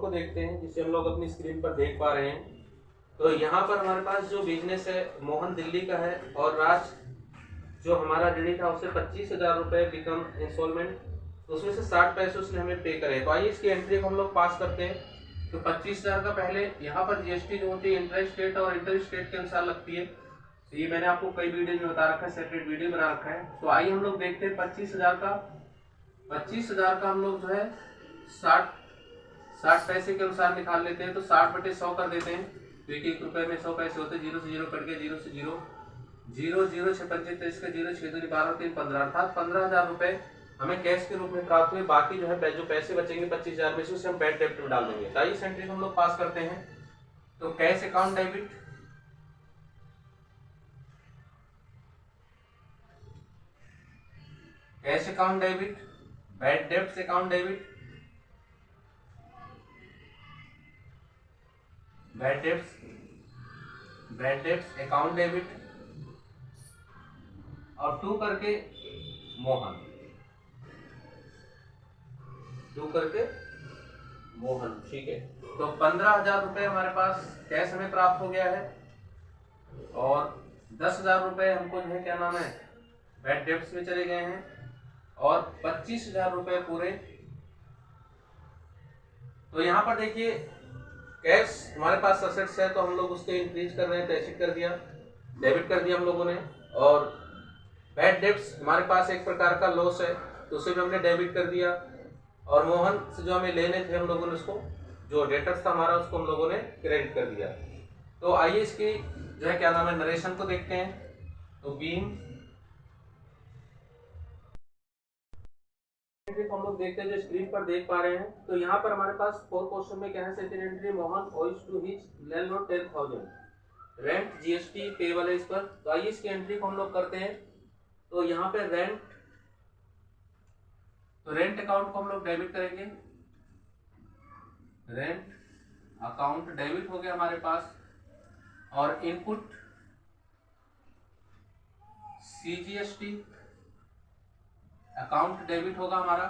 को देखते हैं जिसे हम लोग अपनी स्क्रीन पर देख पा रहे हैं। तो यहाँ पर हमारे पास जो बिजनेस है मोहन दिल्ली का है और राज जो हमारा ऋणी था उसे 25,000 रुपये बिकम इंस्टॉलमेंट, तो उसमें से 60 पैसे उसने हमें पे करे। तो आइए इसकी एंट्री को हम लोग पास करते हैं। तो 25,000 का पहले यहाँ पर जीएसटी जो होती है इंटर स्टेट और इंटर स्टेट के अनुसार लगती है। तो ये मैंने आपको कई वीडियो में बता रखा है, सेपरेट वीडियो बना रखा है। तो आइए हम लोग देखते हैं 25,000 का हम लोग जो है 60 पैसे के अनुसार निकाल लेते हैं। तो 60/100 कर देते हैं। तो 1 रुपए में 100 पैसे होते हैं। 0 से 0 कट के 0 से 0 0 0 6 25 का 0 6 2 12 3 15 अर्थात 15,000 रुपए हमें कैश के रूप में प्राप्त हुए। बाकी जो है जो पैसे बचेंगे 25,000 में से उसे हम बैड डेब्ट में डाल देंगे। तो इस एंट्री को हम लोग पास करते हैं। तो cash account debit, cash account debit, bad debts account debit, bad debts account debit और 2 करके मोहन, 2 करके मोहन, ठीक है। तो 15,000 रुपए हमारे पास कैश हमें प्राप्त हो गया है और 10,000 रुपए हमको जो है क्या नाम है बैड डेब्ट्स में चले गए हैं और 25,000 रुपए पूरे। तो यहाँ पर देखिए कैश हमारे पास असेट्स है तो हम लोग उसको इंक्रीज कर रहे हैं, तो एसिड कर दिया, डेबिट कर दिया हम लोगों ने। और बैड डेब्ट्स हमारे पास एक प्रकार का लॉस है तो उसे भी हमने डेबिट कर दिया। और मोहन से जो हमें लेने थे हम लोगों ने उसको जो डेटर्स था हमारा उसको हम लोगों ने क्रेडिट कर दिया। तो आइए इसकी जो है क्या नाम है नरेशन को देखते हैं। तो बीइंग हम लोग देखते हैं जो स्क्रीन पर देख पा रहे हैं। तो यहाँ पर हमारे पास 4 क्वेश्चन में क्या है second entry Mohan owes to his landlord 10,000 rent GST payable है इस पर। तो आइए इसकी एंट्री को हम लोग करते हैं। तो यहाँ पे रेंट, तो रेंट अकाउंट को हम लोग डेबिट करेंगे। रेंट अकाउंट डेबिट हो गया हमारे पास और इनपुट सीजीएसटी अकाउंट डेबिट होगा हमारा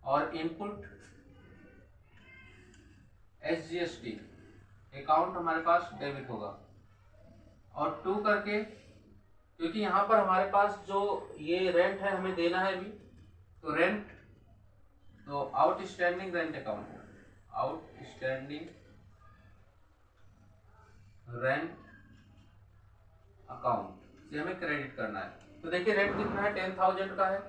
और इनपुट एसजीएसटी अकाउंट हमारे पास डेबिट होगा और 2 करके, क्योंकि यहाँ पर हमारे पास जो ये रेंट है हमें देना है अभी, तो रेंट, तो outstanding rent account, outstanding rent account से हमें क्रेडिट करना है। तो देखिए रेंट कितना है 10,000 का है।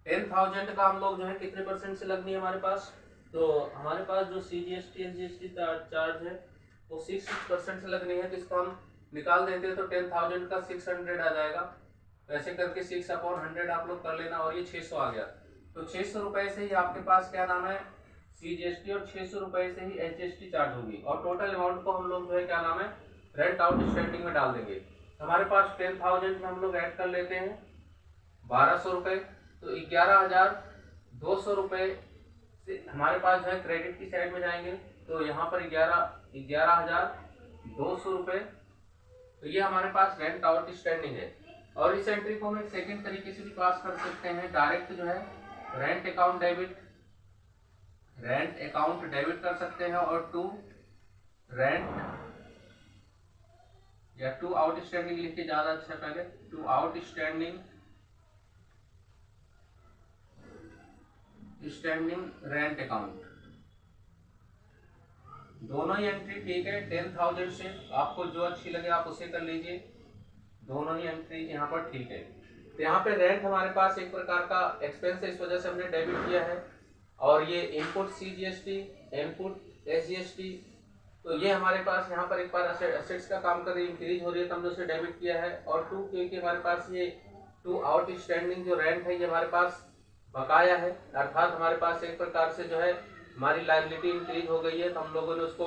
10,000 का हम लोग जो है कितने परसेंट से लगनी है हमारे पास, तो हमारे पास जो सीजीएसटी एसजीएसटी चार्ज है वो 6% से लगनी है। तो इसको हम निकाल देते हैं तो 10,000 का 600 आ जाएगा। तो ऐसे करके 6/100 आप लोग कर लेना और ये 600 आ गया। तो 600 रुपए से ही आपके पास क्या नाम है सीजीएसटी और 600 रुपए से ही एसजीएसटी चार्ज होगी और टोटल अमाउंट को हम लोग जो है क्या नाम है रेंट आउटस्टैंडिंग में डाल देंगे। हमारे पास 10,000 में हम लोग ऐड कर लेते हैं 1,200 रुपए। तो 11,200 रुपए से हमारे पास जो है क्रेडिट की साइड में जाएंगे। तो यहाँ पर 11,200 रुपए, तो ये हमारे पास रेंट आउटस्टैंडिंग है। और इस एंट्री को हम एक सेकंड तरीके से भी पास कर सकते हैं, डायरेक्ट जो है रेंट अकाउंट डेबिट कर सकते हैं और 2 रेंट या 2 आउटस्टैंडिंग लिख के ज्यादा अच्छा पहले 2 आउटस्टैंडिंग रेंट अकाउंट। दोनों ही एंट्री ठीक है। 10,000 से आपको जो अच्छी लगे आप उसे कर लीजिए, दोनों ही एंट्री यहाँ पर ठीक है। तो यहाँ पे रेंट हमारे पास एक प्रकार का एक्सपेंस है, इस वजह से हमने डेबिट किया है। और ये इनपुट सीजीएसटी, इनपुट एसजीएसटी, तो ये हमारे पास यहाँ पर एक बार असेट्स का काम कर रही है, इंक्रीज हो रही है तो हमने उसे डेबिट किया है। और 2 क्योंकि हमारे पास ये 2 आउटस्टैंडिंग जो रेंट है ये हमारे पास बकाया है, अर्थात हमारे पास एक प्रकार से जो है हमारी लायबिलिटी इंक्रीज हो गई है तो हम लोगों ने उसको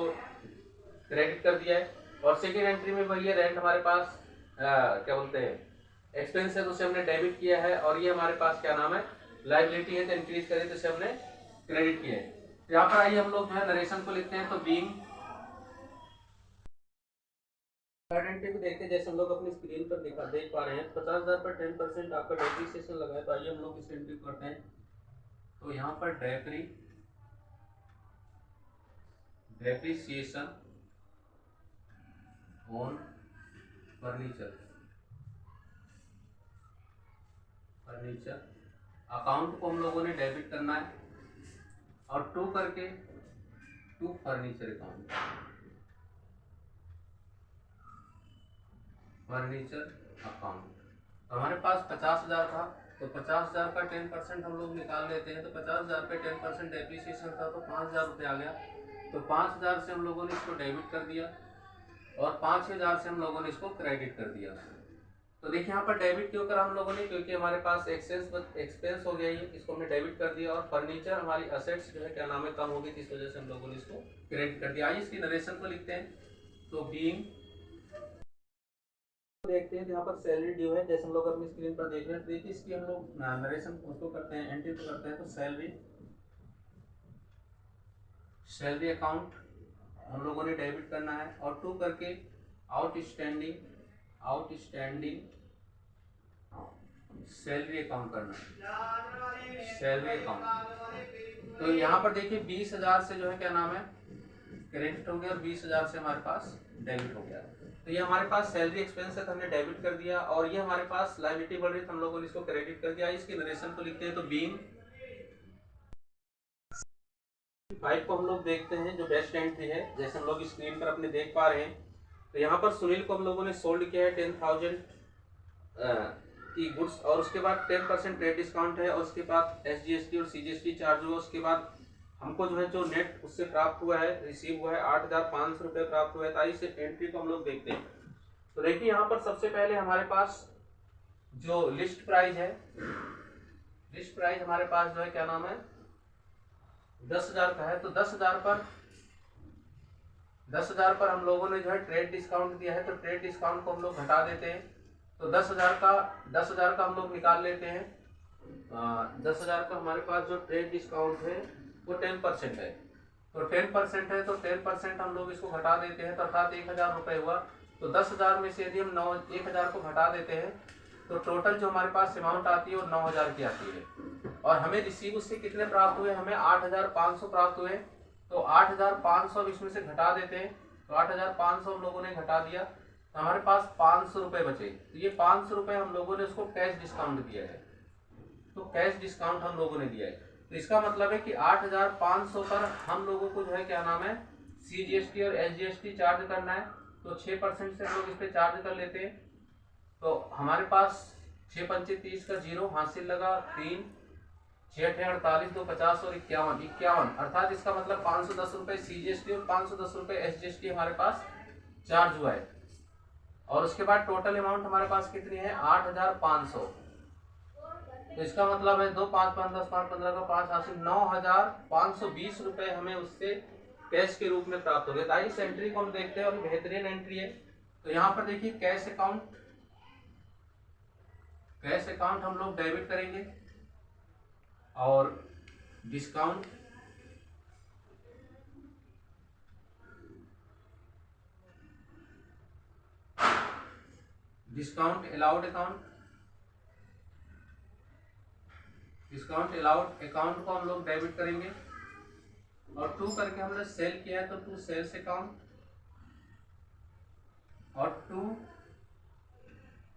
क्रेडिट कर दिया है। और सेकेंड एंट्री में वही है रेंट हमारे पास क्या बोलते हैं एक्सपेंस है तो उसे हमने डेबिट किया है और ये हमारे पास क्या नाम है लायबिलिटी है तो इंक्रीज करें तो उसे हमने क्रेडिट किया है। तो यहाँ पर आइए हम लोग जो है नरेशन को लिखते हैं। तो बीइंग थर्ड एंट्री को देखते हैं, जैसे हम लोग अपनी स्क्रीन पर देख पा रहे हैं 50,000 पर 10% आपका डेप्रिसिएशन लगा है। तो आइए हम लोग इस एंट्री को करते हैं। तो यहाँ पर डेप्रीसिएशन ऑन फर्नीचर अकाउंट को हम लोगों ने डेबिट करना है और टू करके टू फर्नीचर अकाउंट हमारे पास 50,000 था, तो 50,000 का 10% हम लोग निकाल लेते हैं। तो 50,000 पे 10% डेप्रीसिएशन था, तो 5,000 रुपये आ गया। तो 5,000 से हम लोगों ने इसको डेबिट कर दिया और 5,000 से हम लोगों ने इसको क्रेडिट कर दिया। तो देखिए यहाँ पर डेबिट क्यों करा हम लोगों ने, क्योंकि हमारे पास एक्सपेंस हो गया ये, इसको हमने डेबिट कर दिया। और फर्नीचर हमारी असेट्स जो है क्या नाम है कम हो गई थी, इस वजह से हम लोगों ने इसको क्रेडिट कर दिया। आइए इसकी नरेशन को लिखते हैं। तो बीइंग देखते हैं यहाँ पर सैलरी ड्यू है, जैसे हम लोग अपनी स्क्रीन पर देख रहे हैं। देखिए इसकी हम लोग नरेशन उसको करते हैं, एंट्री को करते हैं। तो सैलरी अकाउंट हम लोगों ने डेबिट करना है और टू करके आउटस्टैंडिंग सैलरी अकाउंट करना है, सैलरी अकाउंट। तो यहाँ पर देखिए 20,000 से जो है क्या नाम है क्रेडिट हो गया और 20,000 से हमारे पास डेबिट हो गया। तो ये हमारे पास सैलरी एक्सपेंस है, तो हमने डेबिट कर दिया। और ये हमारे पास लायबिलिटी बढ़ रही है, तो हम लोगों ने इसको क्रेडिट कर दिया। इसकी नरेशन को लिखते हैं। तो बीइंग 5 को हम लोग देखते हैं, जो बेस्ट एंट्री है, जैसे हम लोग स्क्रीन पर अपने देख पा रहे हैं। तो यहाँ पर सुनील को हम लोगों ने सोल्ड किया है 10,000 की गुड्स, और उसके बाद 10% ट्रेड डिस्काउंट है, और उसके बाद SGST और CGST चार्ज हुआ। उसके बाद हमको जो है जो नेट उससे प्राप्त हुआ है, रिसीव हुआ है 8,500 रुपये प्राप्त हुआ है। तो इस एंट्री को हम लोग देखते हैं। तो देखिए यहाँ पर सबसे पहले हमारे पास जो लिस्ट प्राइस है, लिस्ट प्राइस हमारे पास जो है क्या नाम है 10,000 का है। तो 10,000 पर हम लोगों ने जो है ट्रेड डिस्काउंट दिया है, तो ट्रेड डिस्काउंट को हम लोग घटा देते हैं। तो 10,000 का हम लोग निकाल लेते हैं। 10,000 का हमारे पास जो ट्रेड डिस्काउंट है वो 10% है। तो 10% है, तो 10% हम लोग इसको घटा देते हैं, तो अर्थात 1,000 रुपये हुआ। तो 10,000 में से यदि हम 1,000 को घटा देते हैं, तो टोटल जो हमारे पास अमाउंट आती है वो 9,000 की आती है। और हमें रिसीव उससे कितने प्राप्त हुए, हमें 8,500 प्राप्त हुए। तो 8,500 इसमें से घटा देते हैं। तो 8,500 हम लोगों ने घटा दिया, तो हमारे पास 500 रुपये बचे। तो ये 500 रुपये हम लोगों ने उसको कैश डिस्काउंट दिया है। तो कैश डिस्काउंट हम लोगों ने दिया है। तो इसका मतलब है कि 8,500 पर हम लोगों को जो है क्या नाम है CGST और SGST चार्ज करना है। तो 6% से हम लोग इस पर चार्ज कर लेते हैं। तो हमारे पास 6 पंचे 30 का 0 हासिल लगा 3, 6 48, 2 50 और 51, अर्थात इसका मतलब 510 रुपये CGST और 510 रुपये SGST हमारे पास चार्ज हुआ है। और उसके बाद टोटल अमाउंट हमारे पास कितनी है 8,500। तो इसका मतलब है 2 5 5 10 5 15 का 5 हासिल 9,520 रुपये हमें उससे कैश के रूप में प्राप्त हो गया। इस एंट्री को हम देखते हैं और बेहतरीन एंट्री है। तो यहाँ पर देखिए कैश अकाउंट हम लोग डेबिट करेंगे और डिस्काउंट अकाउंट को हम लोग डेबिट करेंगे। और टू करके हमने सेल किया है, तो टू सेल्स अकाउंट और टू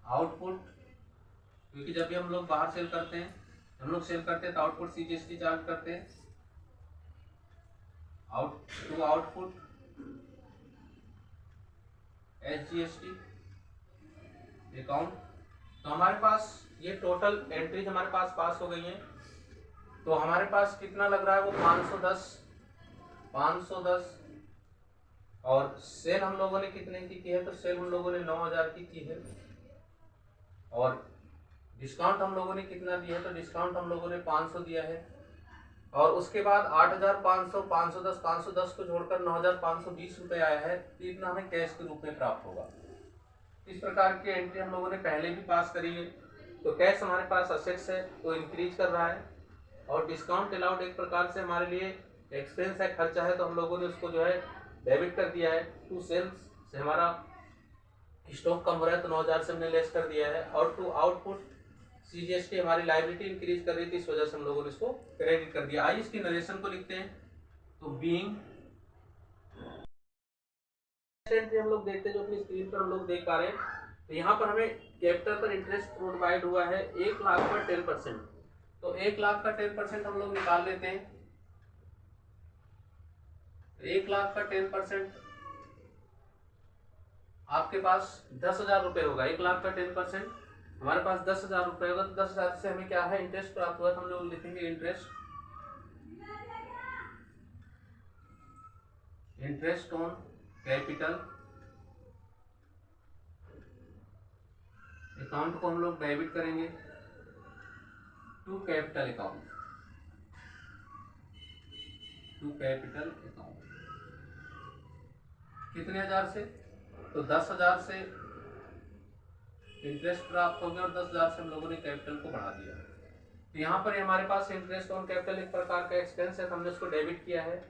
आउटपुट, क्योंकि जब भी हम लोग बाहर सेल करते हैं तो आउटपुट CGST चार्ज करते हैं। To output SGST account. तो हमारे पास ये टोटल एंट्रीज हमारे पास हो गई हैं। तो हमारे पास कितना लग रहा है वो 510 और सेल हम लोगों ने कितने की है, तो सेल हम लोगों ने 9,000 की है। और डिस्काउंट हम लोगों ने कितना दिया है, तो डिस्काउंट हम लोगों ने 500 दिया है। और उसके बाद 8,500 510 को जोड़कर 9,520 रुपये आया है। तो इतना हमें कैश के रूप में प्राप्त होगा। इस प्रकार की एंट्री हम लोगों ने पहले भी पास करी है। तो कैश हमारे पास असेट्स है तो इंक्रीज कर रहा है, और डिस्काउंट अलाउड एक प्रकार से हमारे लिए एक्सपेंस है, खर्चा है, तो हम लोगों ने उसको जो है डेबिट कर दिया है। टू सेल्स से हमारा स्टॉक कम हो रहा है, तो 9,000 से हमने लेस कर दिया है। और टू आउटपुट CGST हमारी लाइबिलिटी इंक्रीज कर रही थी, इस वजह से हम लोगों ने इसको क्रेडिट कर दिया। आइए इसकी नरेशन को लिखते हैं। तो बीइंग एंट्री हम लोग देखते हैं जो अपनी स्क्रीन पर हम लोग देख पा रहे हैं। तो यहाँ पर हमें कैपिटल पर इंटरेस्ट प्रोवाइड हुआ है 1 लाख पर 10%। तो 1 लाख का 10% हम लोग निकाल लेते हैं। 1 लाख का 10% आपके पास 10,000 रुपये होगा। 1 लाख का 10% हमारे पास 10,000 रुपये होगा। तो 10,000 से हमें क्या है, इंटरेस्ट प्राप्त हुआ। तो हम लोग लिखेंगे इंटरेस्ट ऑन कैपिटल अकाउंट को हम लोग डेबिट करेंगे टू कैपिटल अकाउंट, कितने हजार से, तो 10,000 से इंटरेस्ट प्राप्त हो गया और 10,000 से हम लोगों ने कैपिटल को बढ़ा दिया। तो यहाँ पर हमारे पास इंटरेस्ट ऑन कैपिटल एक प्रकार का एक्सपेंस है, तो हमने उसको डेबिट किया है।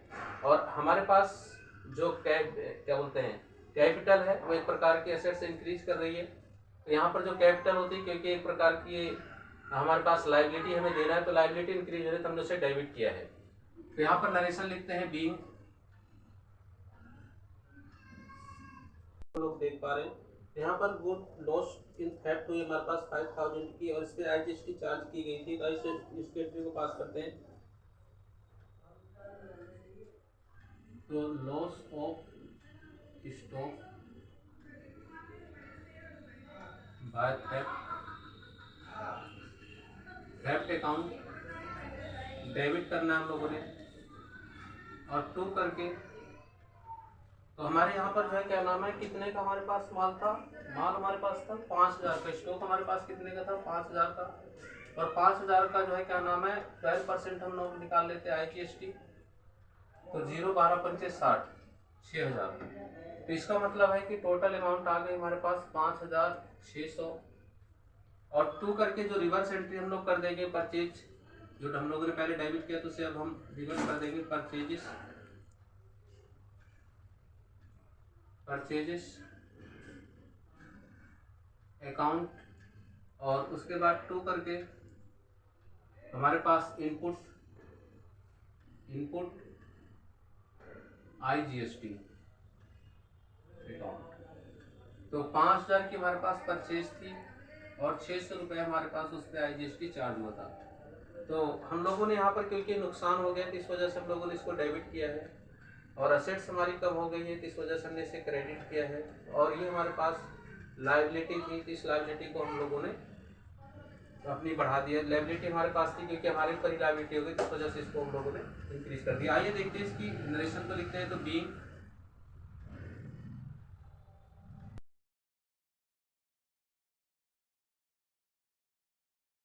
और हमारे पास जो क्या बोलते हैं कैपिटल है वो एक प्रकार की एसेट से इंक्रीज कर रही है। तो यहाँ पर जो कैपिटल होती है, क्योंकि एक प्रकार की हमारे पास लाइबिलिटी हमें देना है, तो लाइबिलिटी इंक्रीज हो रही है, तो हमने उसे डेबिट किया है। तो यहाँ पर नरेशन लिखते हैं बीइंग, लोग देख पा रहे हैं। यहाँ पर गुड लॉस इन थेफ्ट हुई हमारे पास 5,000 की, और इस पर IGST चार्ज की गई थी। तो इस एंट्री को पास करते हैं। तो loss of stock by theft account debit करना है हम लोगों ने, और टू करके। तो हमारे यहाँ पर जो है क्या नाम है, कितने का हमारे पास माल था, माल हमारे पास था 5,000 का, स्टॉक हमारे पास कितने का था 5,000 का, और 5,000 का जो है क्या नाम है 12% हम लोग निकाल लेते हैं IGST। तो 0 12 पंचे 60, 6,000। तो इसका मतलब है कि टोटल अमाउंट आ गई हमारे पास 5,600। और टू करके जो रिवर्स एंट्री हम लोग कर देंगे परचेज, जो हम लोगों ने पहले डेबिट किया तो उसे अब हम रिवर्स कर देंगे परचेजेस अकाउंट, और उसके बाद टू करके हमारे पास इनपुट IGST अकाउंट। तो 5,000 की हमारे पास परचेज थी और 600 रुपये हमारे पास उस पर IGST चार्ज हुआ था। तो हम लोगों ने यहाँ पर क्योंकि नुकसान हो गया तो इस वजह से हम लोगों ने इसको डेबिट किया है, और असेट्स हमारी कम हो गई है तो इस वजह से हमने इसे क्रेडिट किया है। और ये हमारे पास लायबिलिटी थी, तो इस लायबिलिटी को हम लोगों ने अपनी बढ़ा दिया। लायबिलिटी हमारे पास थी क्योंकि हमारे ऊपर ही लायबिलिटी हो गई, तो इस वजह से इसको हम लोगों ने इंक्रीज कर दिया। आइए देखते हैं इसकी नरेशन को लिखते हैं। तो बीइंग